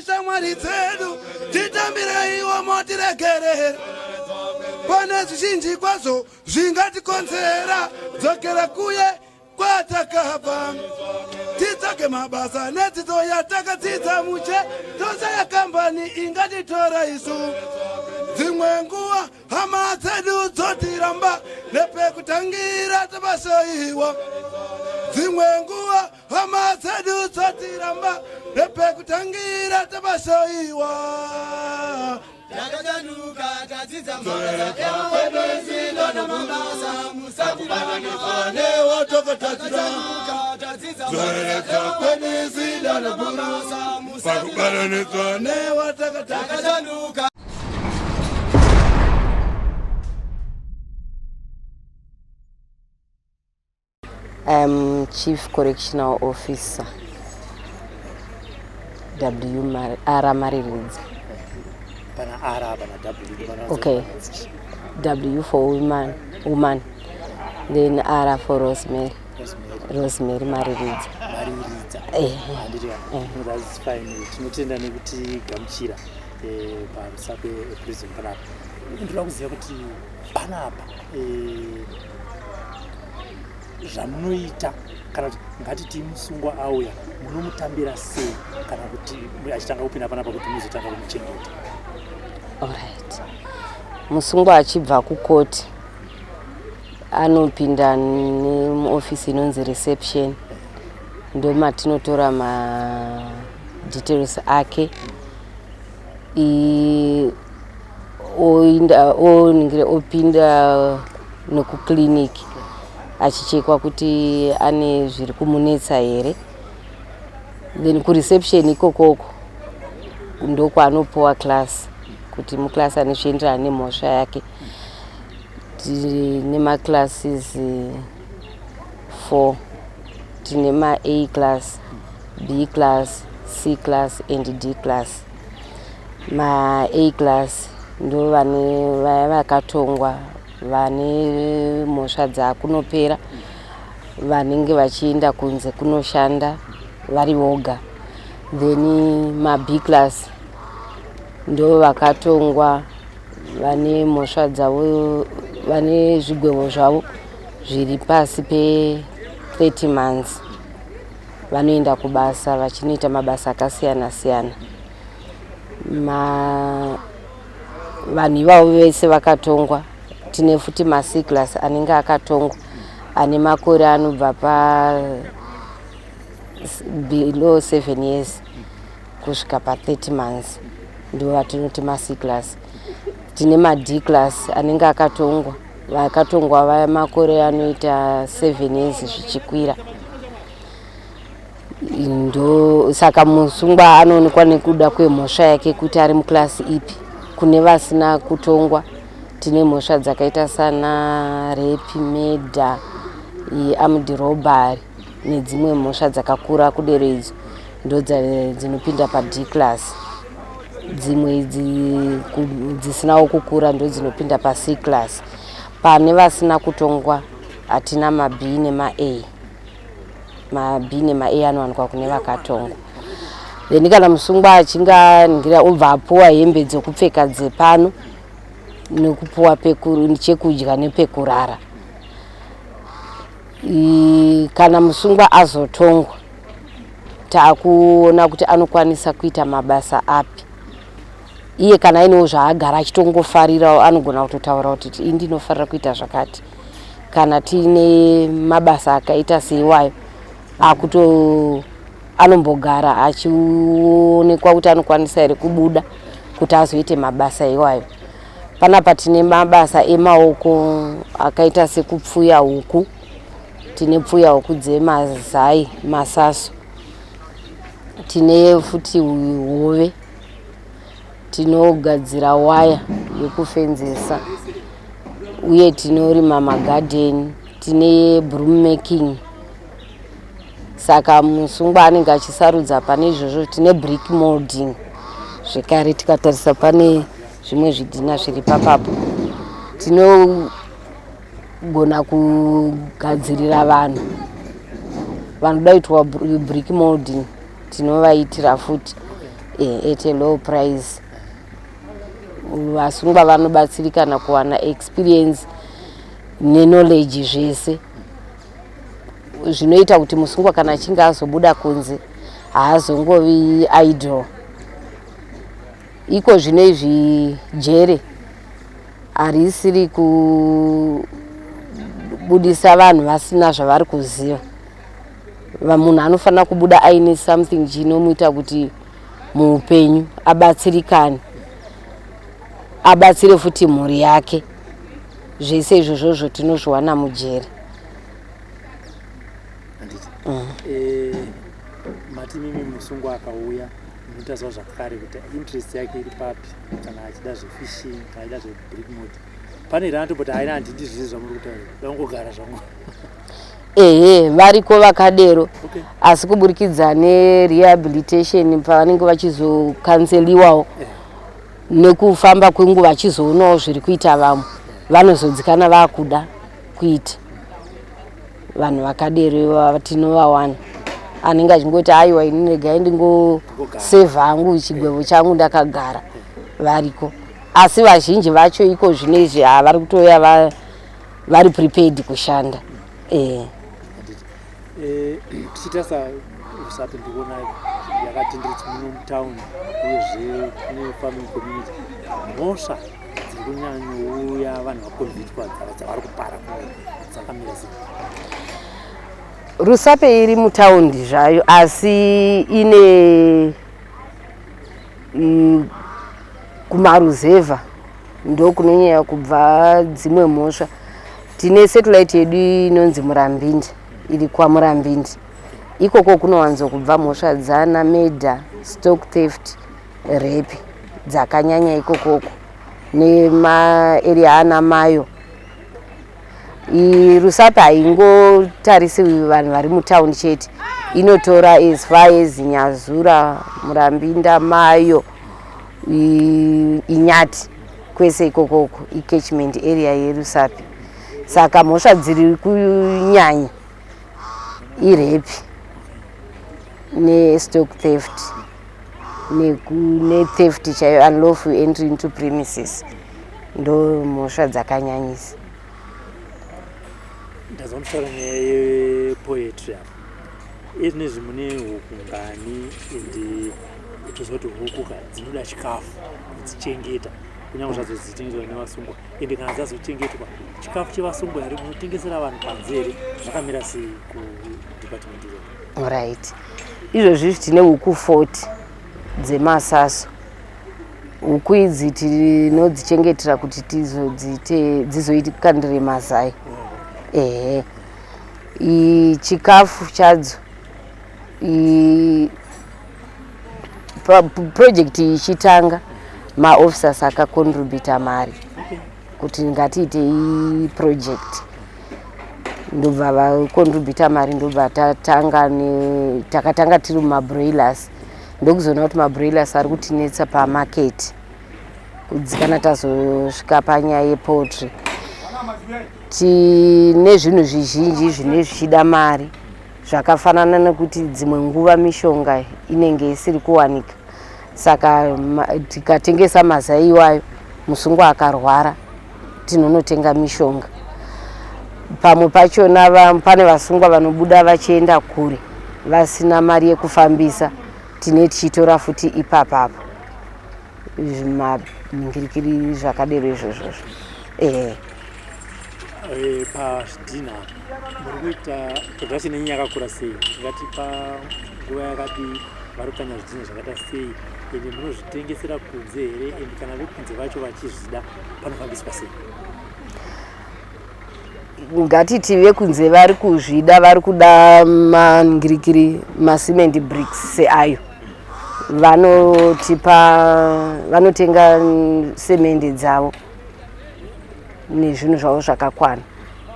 shamwari dzedu titambireiwo motiregerera pane zvizhinji kwazvo zvingatikonzera dzokera kuye kwatakabva titsvake mabasa nedzidzo yatakadzidza muche tose yakambani ingatitora isu dzimwe nguva hama dzedu dzotiramba nepekutangira tabashoiwa dzimwe nguva hama dzedu dzotiramba nepekutangira tabashoiwa Yakajanuka tadzidza mabasa ewebezindo namabasa musatibanane watokotadzira tadzidza zoreka kwenezinda namabasa musatibanane watokotadzira. I'm Chief Correctional Officer R. Mariridzi. Okay, W for woman, then R for Rosemary Mariridzi. That's fine. Tinotenda nekuti gamuchira parusa prison panapa. Ndinoda kuziva kuti panapa zvamunoita kana kuti ngatiti musungwa auya munomutambira sei kana kuti achitanga kupinda panapa kuti muzotanga kumuchengeta. Alright. Musungwa achibva kukoti anopinda neofisi inonzi reception ndo matinotora ma details ake opinda nekukliniki achichekwa kuti ane zviri kumunetsa here, then kureception ikokoko ndokwaanopuwa class kuti muklasi anochienderana nemhosva yake. Tine maclasses 4, tine ma-A class, B class, C class and D class. Ma-A class ndo vane vakatongwa vane mhosva dzakunopera vanenge vachienda kunze kunoshanda vari voga. Then ma-B class ndo vakatongwa vane mhosva dzavo vane zvigwevo zvavo zviri pasi pe 30 months vanoenda kubasa vachinoita mabasa akasiyana siyana. Vanhu ivavo vese vakatongwa. Tine futi ma-C class anenge akatongwa ane makore anobva pa below 7 years kusvika pa 30 months ndo vatinoti ma-C class. Tine ma-D class anenge vakatongwa vaya makore anoita 7 years zvichikwira. Ndo saka musungwa anoonekwa nekuda kwemhosva yake kuti ari muklasi ipi. Kune vasina kutongwa tine mhosva dzakaita sana rape, murder, armed robbery nedzimwe mhosva dzakakura kudero idzo ndo dzinopinda pa-D class. Dzimwe dzisinawo kukura ndo dzinopinda pa-C class. Pane vasina kutongwa hatina ma-B nema-A. Ma-B nema-A anowanikwa kune vakatongwa. Then kana musungwa achinga ningira obva apuwa hembe dzokupfeka dzepano nekupuwa chekudya nepekurara. Kana musungwa azotongwa taakuona kuti anokwanisa kuita mabasa api. Iye kana ainewo zvaagara achitongofarirawo anogona kutotaura kuti ndinofarira kuita zvakati. Kana tine mabasa akaita seiwayo anombogara achionekwa kuti anokwanisa here kubuda kuti azoite mabasa iwayo. Panapa tine mabasa emaoko akaita sekupfuya huku. Tine pfuya huku dzemazai, masaso. Tine futi hove. Tinogadzira waya yekufenzesa. Uye tinorima magarden. Tine broom making. Saka musungwa anenge achisarudza pane izvozvo. Tine brick molding. Zvekare tikatarisa pane zvimwe zvidhina zviri papapo. Tinogona kugadzirira vanhu vanoda kuitwa brick molding tinovaitira futi. at a low price. Vasungwa vanobatsirikana kuwana experience neknowledge zvese zvinoita kuti musungwa kana achinge azobuda kunze haazongovi idle. Iko zvinezvi jere harisiri kubudisa vanhu vasina zvavari kuziva. Munhu anofanira kubuda aine something chinomuita kuti muupenyu abatsirikane, abatsire futi mhuri yake. Zvese izvozvo tinozviwana mujere. Mati mimi musungwa akauya munotaura zvakare kuti interest yake iri papi, kana achida zvefishing kana achida zvebrick mode. Pane ranto but haina handiti zvizvi zvamuri kutaura, dangogara zvangu. Variko vakadero. Asi kuburikidza nerehabilitation pavanenge vachizokanseliwawo nekufamba kwenguva vachizoonawo zviri kuita vamwe, vanozodzikana vakuda kuita. Vanhu vakadero tinovawana anenge achingoti aiwa ini regai ndingosevha hangu chigwevo changu ndakagara. Variko, asi vazhinji vacho iko zvinezvi vari kutoya vari prepared kushanda. Tichitasa Rusape ndikuona yakatenderedza muno mutaundi uyezve kune farming community. Mhosva dziri kunyanyouya vanhu vakonvitwa dzavari kupara dzakamira sei? Rusape iri mutaundi zvayo asi ine kumaruzevha ndokunonyanya kubva dzimwe mhosva. Tine satellite yedu inonzi Murambindi, iri kwaMurambindi. Ikoko kunowanzo kubva mhosva dzana murder, stock theft, rape dzakanyanya ikokoko nemaarea ana mayo. Rusape haingotarisi vanhu vari mutaundi chete, inotora as far as Nyazura, Murambinda, Mayo, Inyati, kwese ikokoko catchment area yeRusape. Saka mhosva dziri kunyanya irape nestock theft netheft chayo, unlawful entry into premises, ndo mhosva dzakanyanyisa. Ndazamutaura nyaya yepoetry apa. Izvinezvi mune huku ngani ende tozoti huku dzinoda chikafu kudzichengeta kunyange zvadzo dzichitengeswa nevasungwa, ende kana dzazochengetwa chikafu chevasungwa here munotengesera vanhu panze here, zvakamira sei kudepartment iro? Right, izvozvi tine huku 40 dzemasaso. Huku idzi tinodzichengetera kuti dzizoitikandire mazai. Chikafu chadzo project ichitanga maofficers akacontributa mari kuti ngatiite project, ndobva vacontributa mari, ndobva takatanga tiri mumabroilers. Ndokuzoona kuti mabroilers ari kutinetsa pamarket kudzikana tazosvika panyaya yepoultry. Tine zvinhu zvizhinji zvine zvichida mari, zvakafanana nekuti dzimwe nguva mishonga inenge isiri kuwanika, saka tikatengesa mazai iwayo musungwa akarwara tinonotenga mishonga. Pamwe pachona pane vasungwa vanobuda vachienda kure vasina mari yekufambisa, tine tichitora futi ipapapo zvimabingirikiri zvakadero izvozvo. Pazvidhina muri kuita production yenyu yakakura sei? Ngatipa nguva yakati vari kukanya zvidhina zvakaita sei, ende munozvitengesera kunze here, ende kana vekunze vacho vachizvida panofambiswa sei? Ngatiti vekunze vari kuzvida, vari kuda mangirikiri macement bricks seayo, vanotenga semende dzavo nezvinhu zvavo zvakakwana.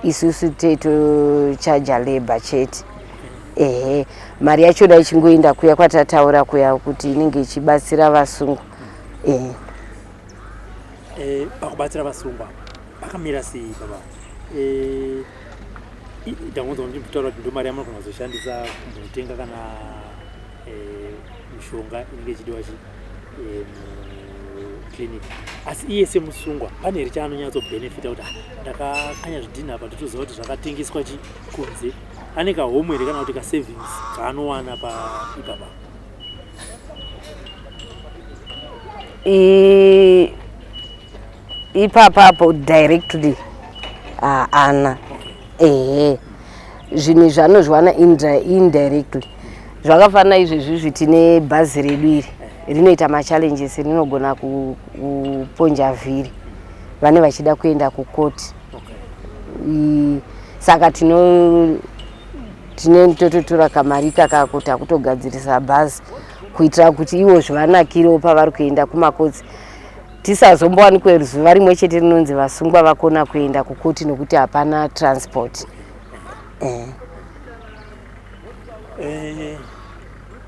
Isusu teitochaja labor chete. Mari yachona ichingoenda kuya kwatataura kuya kuti inenge ichibatsira vasungwa. Pakubatsira vasungwa pakamira sei baba? Ndamudza kuti nditaura kuti ndo mari yamunogona kuzoshandisa kutenga kana mishonga inenge ichidiwa clinic. Asi iye semusungwa pane richanonyatsobhenefita kuti ndakakanya zvidhina apa nditoziva kuti zvakatengeswa kunze, ane kahomwe here kana kuti kasavings kaanowana ipapa? Ipapapo directly ana zvinhu zvanozviwana indirectly. Zvakafanana izvezvi tine bhazi redu iri rinoita machallenges, rinogona kuponja vhiri vane vachida kuenda kukoti. Saka tototora kamari kakakuti kutogadzirisa bhazi kuitira kuti ivo zvivanakirewo pavari kuenda kumakotsi. Tisazombowanikwe zuva rimwe chete rinonzi vasungwa vakona kuenda kukoti nokuti hapana transport.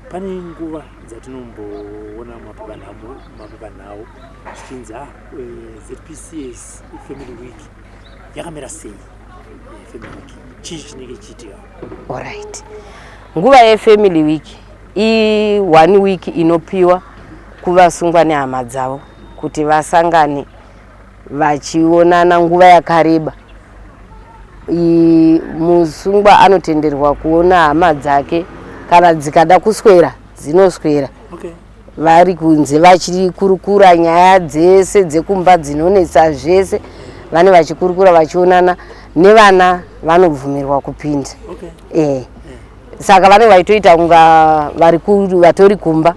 Pane nguva dzatinomboona mapepanhau zvichinzi ZPCS Family Week yakamira sei? Family Week chii chinenge chiitika? Alright, nguva yeFamily Week i1 week inopiwa kuvasungwa nehama dzavo kuti vasangane vachionana nguva yakareba. Musungwa anotenderwa kuona hama dzake kana dzikada kuswera dzinoswera. Vari kunze vachikurukura nyaya dzese dzekumba dzinonetsa zvese, vane vachikurukura vachionana. Nevana vanobvumirwa kupinda. Saka vane vaitoita kunga vatori kumba,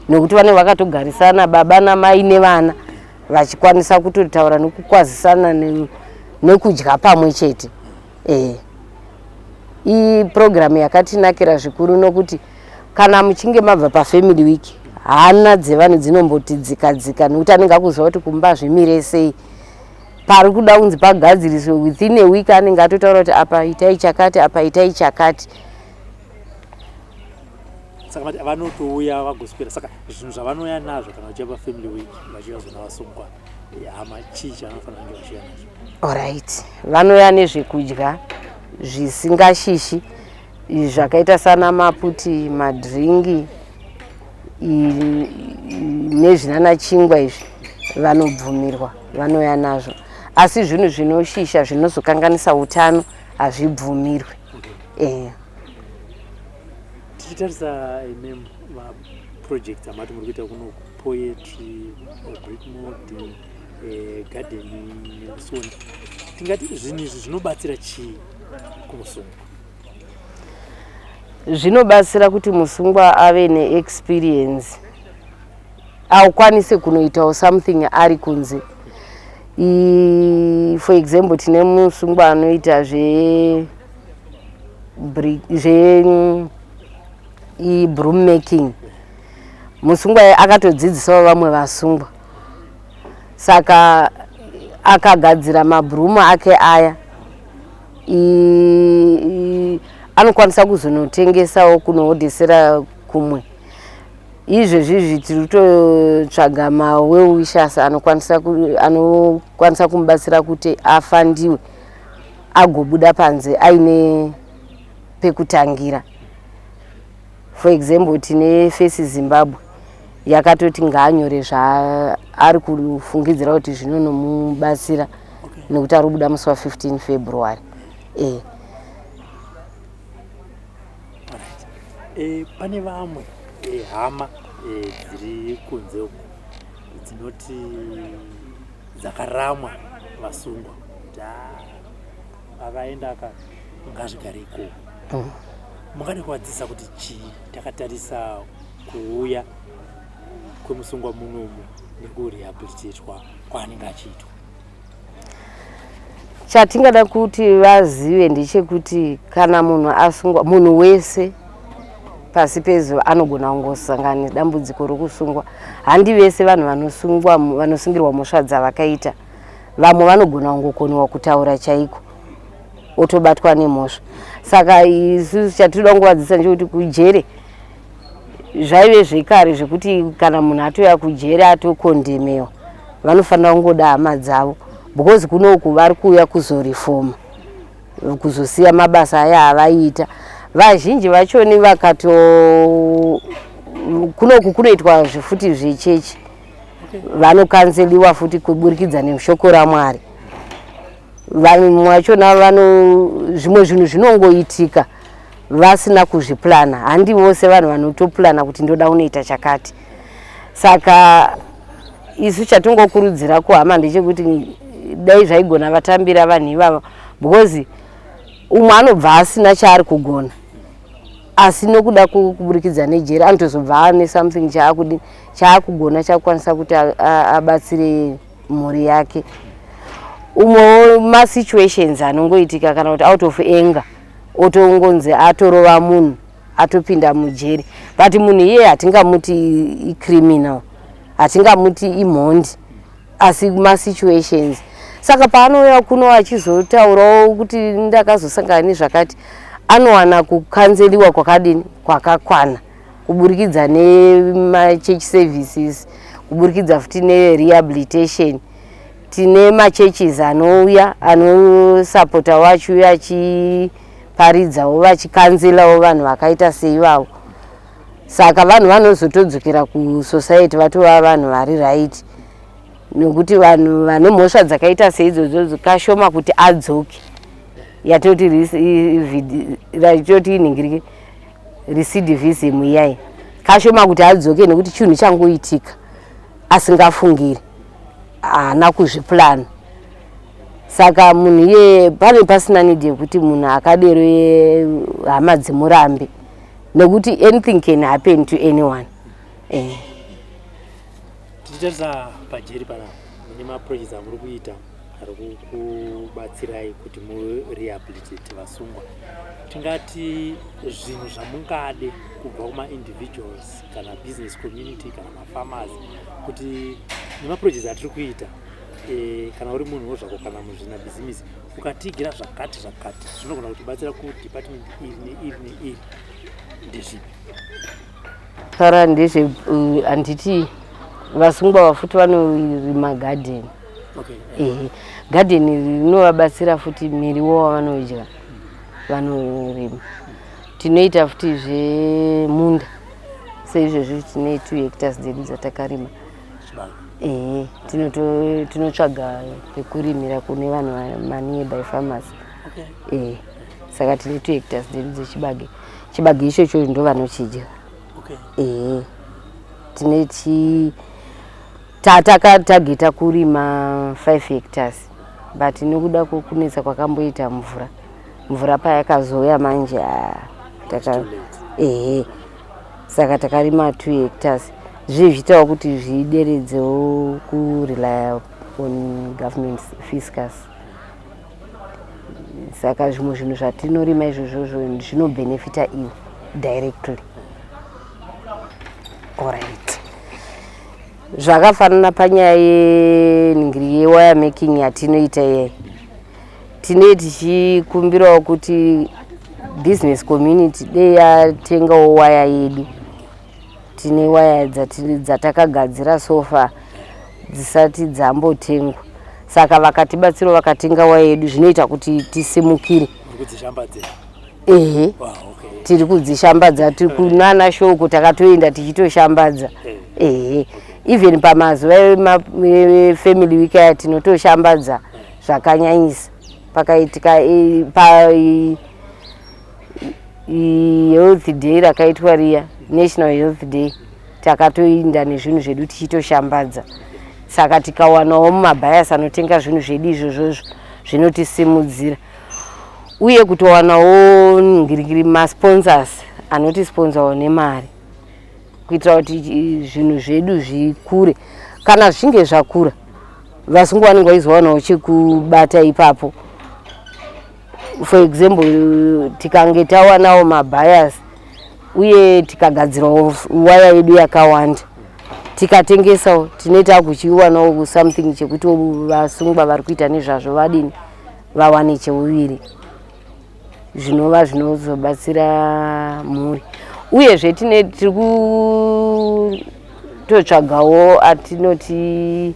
nokuti vane vakatogarisana baba namai nevana vachikwanisa kutotaura nokukwazisana nekudya pamwe chete. Iyi program yakatinakira zvikuru nokuti kana muchinge mabva paFamily Week hana dzevanhu dzinomboti dzika nokuti anenge akuziva kuti kumba zvimire sei. Pari kuda kunzi pagadziriswe within a week anenge atotaura kuti apa itai chakati, apa itai chakati. Saka vanotouya vagoswera. Saka zvinhu zvavanoya nazvo kana vachiva paFamily Week vachiva zona vasungwa hama chii chanofanira kunge vachiya nazvo? Alright, vanoya nezvekudya zvisingashishi zvakaita sana maputi, madringi nezvinana chingwa izvi vanobvumirwa, vanoya nazvo. Asi zvinhu zvinoshisha zvinozokanganisa utano hazvibvumirwi. Tichitarisa project amati muri kuita kuno poetry, brick mold, gardening nekusona, tingati zvinhu izvi zvinobatsira chii kumusungwa? Zvinobatsira kuti musungwa ave neexperience, akwanise kunoitawo something ari kunze. For example, tine musungwa anoita broom making. Musungwa akatodzidzisawo vamwe vasungwa, saka akagadzira mabhurumu ake aya anokwanisa kuzonotengesawo kunohodhesera kumwe. Izvezvi tiri kutotsvaga mawellwishers anokwanisa kumubatsira kuti afandiwe agobuda panze aine pekutangira. For example, tine Face Zimbabwe yakatoti ngaanyore zvaari kufungidzira kuti zvinonomubatsira nekuti ari kubuda musi wa15 February. Pane vamwe hama dziri kunze uku dzinoti dzakaramwa vasungwa kuti akaenda ngazvigare ikoko. Mungade kuvadzidzisa kuti chii takatarisa kuuya kwemusungwa munomu nekurehabilitatwa kwaanenge achiitwa? Chatingada kuti vazive ndechekuti kana munhu asungwa, munhu wese pasi pezuva anogona kungosangana nedambudziko rokusungwa. Handi vese vanhu vanosungirwa mhosva dzavakaita. Vamwe vanogona kungokoniwa kutaura chaiko otobatwa nemhosva. Saka isusu chatinoda kuvadzidzisa ndechekuti kujere zvaive zvekare zvekuti kana munhu atoya kujere atokondemhewa vanofanira kungoda hama dzavo, because kunoku vari kuuya kuzorifoma, kuzosiya mabasa aya avaiita. Vazhinji vachoni kunoku kunoitwa zvifuti zvechechi vanokanseliwa futi kuburikidza neshoko raMwari. Vanhu mwachona zvimwe zvinhu zvinongoitika vasina kuzviplana. Handi vose vanhu vanotoplana kuti ndoda unoita chakati. Saka isu chatongokurudzira kuhama ndechekuti dai zvaigona vatambira vanhu ivava, because umwe anobva asina chaari kugona, asi nokuda kuburikidza nejeri anotozobva ane something chaakugona chakukwanisa kuti abatsire mhuri yake. Umwewo masituations anongoitika kana kuti out of anger otongonzi atorova munhu atopinda mujeri, but munhu iye hatingamuti icriminal, hatingamuti imhondi, asi masituations. Saka paanouya kuno achizotaurawo kuti ndakazosangana nezvakati, anowana kukanseliwa kwakadini kwakakwana kuburikidza nemachechi services, kuburikidza futi nerehabilitation. Tine machurches anouya anosapota wachiuya achiparidzawo vachikanselawo vanhu vakaita seivavo. Saka vanhu vanozotodzokera kusociety vatova vanhu vari right, nekuti vanhu vane mhosva dzakaita seidzodzo kashoma kuti adzoke. Yatoti inhingirike recidivism iyai kashoma kuti adzoke nekuti chinhu changoitika asingafungiri, haana kuzviplana. Saka munhu iye pane pasina need yekuti munhu akadero hama dzimurambe, nekuti anything can happen to anyone. Tichitsa pajeri panapa mune maprojects amuri kuita ari kubatsirai kuti murehabilitate vasungwa. Tingati zvinhu zvamungade kubva kuma-individuals kana business community kana mafarmers kuti nemaprojects atiri kuita, kana uri munhu zvako kana muzvina bhizimisi ukatigira zvakati zvinogona kutibatsira kudepartment iri neiri ndezvipi? Para ndezve handiti vasungwa vafuti vanorima garden. Garden rinovabatsira futi miriwo wavanodya vanorima. Tinoita futi zvemunda seizvozvo tine 2 hectares dzedu dzatakarima. Tinotsvaga pekurimira kune vanhu nearby farmers. Saka tine 2 hectares dzedu dzechibage. Chibage ichocho ndo vanochidya. Tine takatageta kurima 5 hectares, but nekuda kunetsa kwakamboita mvura payakazoya manje saka takarima 2 hectares. Zvichitawo kuti zvideredzewo kurely on government fiscus. Saka zvimwe zvinhu zvatinorima izvozvo zvinobenefita iwo directly. Alright. Zvakafanana panyaya yenhingiri yewire making yatinoita yeye, tine tichikumbirawo kuti business community dei yatengawo wire yedu. Tine wire dzatakagadzira sofa dzisati dzambotengwa, saka vakatibatsirawo vakatenga wire yedu zvinoita kuti tisimukire. Tiri kudzishambadza, tiri kunana shoko takatoenda tichitoshambadza. Even pamazuva efamily week aya tinotoshambadza zvakanyanyisa. Pakaitika health day rakaitwa riya, national health day, takatoinda nezvinhu zvedu tichitoshambadza. Saka tikawanawo mumabhayasi anotenga zvinhu zvedu izvozvo zvinotisimudzira. Uye kutowanawo ngirigiri masponsors anotisponsawo nemari kuitira kuti zvinhu zvedu zvikure. Kana zvichinge zvakura, vasungwa vanenge vaizowanawo chekubata ipapo. For example, tikange tawanawo mabhayasi uye tikagadzirawo waya yedu yakawanda, tikatengesawo tinoita kuchiwanawo something chekuti vasungwa vari kuita nezvazvo vadini vawane cheuviri, zvinova zvinozobatsira mhuri. Uyezve tiri kutotsvagawo atinoti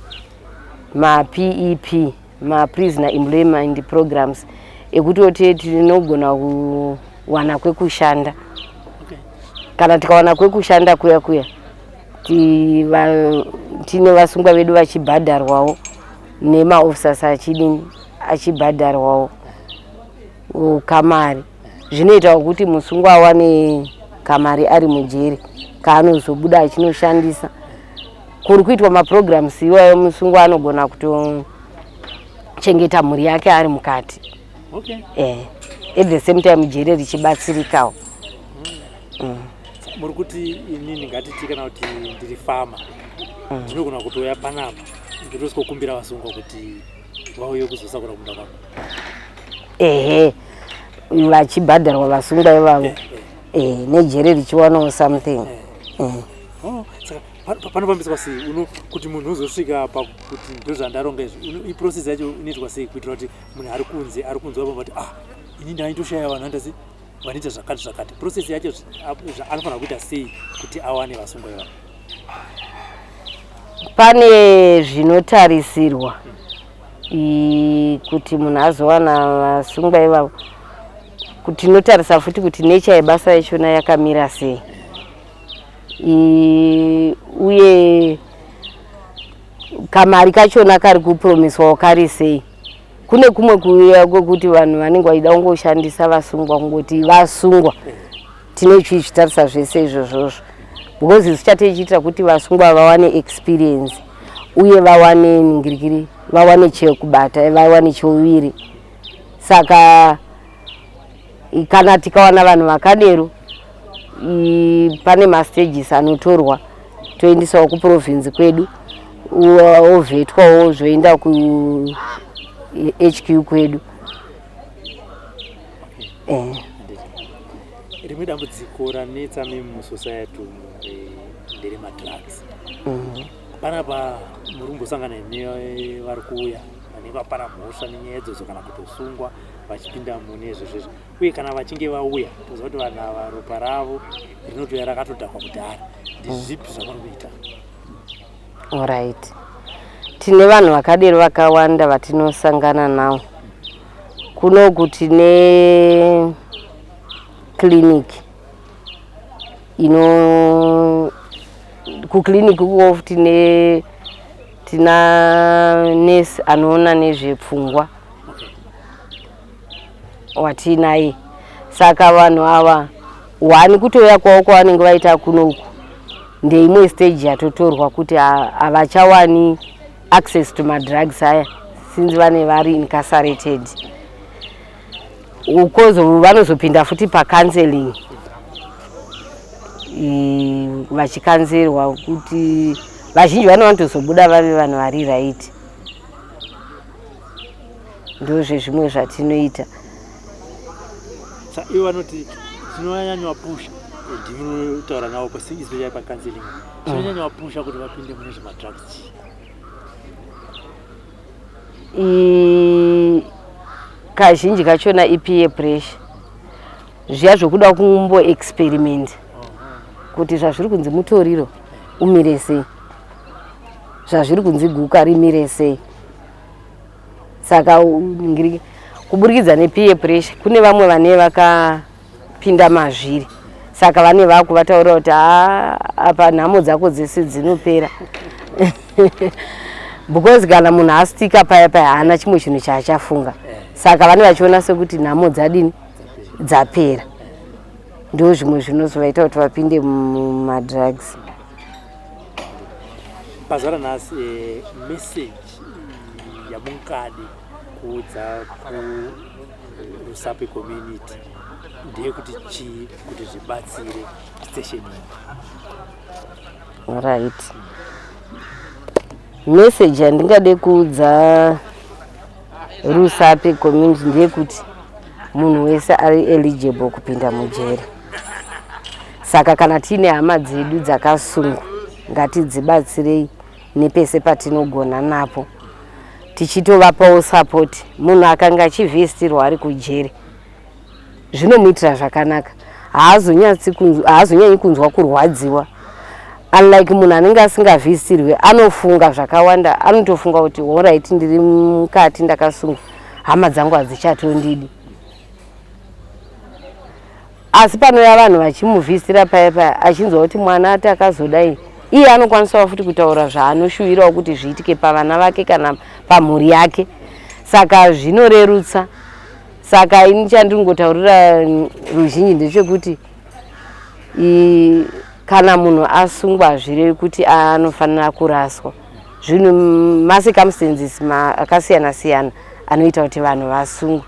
ma-PEP, ma-prisoner employment programs, ekuti tinogona kuwana kwekushanda kana tikawana kwekushanda kuya tine vasungwa vedu vachibhadharwawo nemaofisasi achibhadharwawo kamari. Zvinoita kuti musungwa awane kamari ari mujeri kaanozobuda achinoshandisa. Kuri kuitwa maprograms iwayo musungwa anogona kutochengeta mhuri yake ari mukati. Okay. At the same time jeri richibatsirikawo. Muri kuti inini ngatiti kana kuti ndiri fama ndinogona kutoya panapa ndinoskokumbira vasungwa kuti vauye kuzosakura kumunda kwako. Vachibhadharwa vasungwa ivavo nejeri richiwanawo something. Saka panofambiswa sei kuti munhu uzosvika pakuti ndozvandaronga izvi iprocess yacho inoitwa sei kuitira kuti munhu ari kunze vapamba kuti ini ndaindoshaya vanhu andasi vanoita zvakati process yacho anofanira kuita sei kuti awane vasungwa ivavo? Pane zvinotarisirwa kuti munhu azowana vasungwa ivavo, kuti tinotarisa futi kuti nature yebasa yachona yakamira sei, uye kamari kachona kari kupromiswawo kari sei. Kune kumwe kuya kwekuti vanhu vanenge vaida kungoshandisa vasungwa kungoti vasungwa, tine chichitarisa zvese izvozvozvo because zvichatechiitira kuti vasungwa vawane experience uye vawane ngirikiri, vawane chekubata, vawane cheuviri. Saka kana tikawana vanhu vakadero pane mastages anotorwa toendisawo kuprovince kwedu ovhetwawo zvoenda ku HQ kwedu. Rimwe dambudziko ranetsa mumusociety ndere madrugs. Panapa muri kumbosangana nevari kuuya vanenge vapara mhosva nenyaya idzodzo kana kutosungwa vachipinda mune izvozvo, uye kana vachinge vauya toziva kuti vanhu ava ropa ravo rinotoya rakatodhakwa kudhara. Ndizvipi zvavari kuita? Alright, tine vanhu vakadero vakawanda vatinosangana navo. Kunoku tine clinic kuclinic uko tina nurse anoona nezvepfungwa watinaye. Saka vanhu ava wani kutoya kwavo kwavanenge vaita kunoku ndeimwe stage yatotorwa kuti havachawani access to madrugs aya since vane vari incarcerated. Ukozo vanozopinda futi pacounseling vachikanzerwa kuti vazhinji vanowatozobuda vave vanhu vari right. Ndozve zvimwe zvatinoita. Ivo vanoti tinonyanywa pusha, ndinotaura navo especially pacounseling, tinonyanywa pusha kuti vapinde mune zvemadrugs. Kazhinji kachona peer pressure, zviya zvokuda kumbo experiment kuti zvazviri kunzi mutoriro umire sei, zvazviri kunzi guka rimire sei. Saka kuburikidza nepeer pressure kune vamwe vane vakapinda mazviri, saka vane vakuvataura kuti apa nhamo dzako dzese dzinopera because kana munhu astika paya haana chimwe chinhu chaachafunga. Saka vane vachiona sekuti nhamo dzadini dzapera. Ndo zvimwe zvinozovaita kuti vapinde mumadrugs. Pazara nhasi message yamungade kuudza kuRusape community ndeyekuti chii kuti zvibatsire station iyi? Right. Message yandingade kuudza Rusape community ndeyekuti munhu wese ari eligible kupinda mujeri. Saka kana tine hama dzedu dzakasungwa ngatidzibatsirei nepese patinogona napo, tichitovapawo support. Munhu akanga achivhesitirwa ari kujeri zvinomuitira zvakanaka, haazonyanyi kunzwa kurwadziwa. Unlike munhu anenge asingavhesitirwe anofunga zvakawanda, anotofunga kuti alright ndiri mukati ndakasungwa, hama dzangu hadzichatondidi. asi panouya vanhu vachimuvhisira paya achinzwa kuti mwana ati akazodai, iye anokwanisawo futi kutaura zvaanoshuvirawo kuti zviitike pavana vake kana pamhuri yake. Saka zvinorerutsa. Saka ini chandingotaurira ruzhinji ndechekuti kana munhu asungwa hazvirevi kuti anofanira kuraswa. Zvinhu macircumstances akasiyana siyana anoita kuti vanhu vasungwe.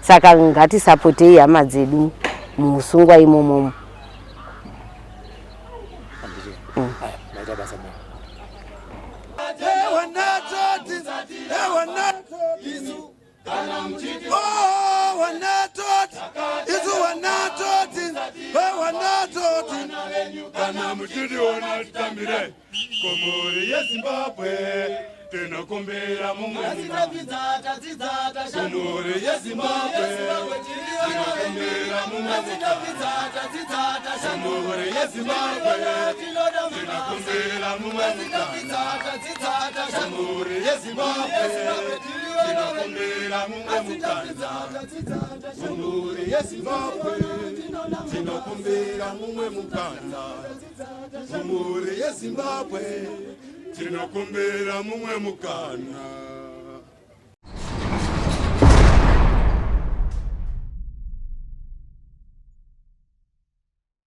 Saka ngatisapotei hama dzedu muusungwa imomo. Komori ya Zimbabwe tinokumbira mumwe Komori ya Zimbabwe tinokumbira mumwe Komori ya Zimbabwe tinokumbira mumwe Komori ya Zimbabwe tinokumbira mumwe Komori ya Zimbabwe tinokumbira mumwe Komori ya Zimbabwe tinokumbira mumwe mukana.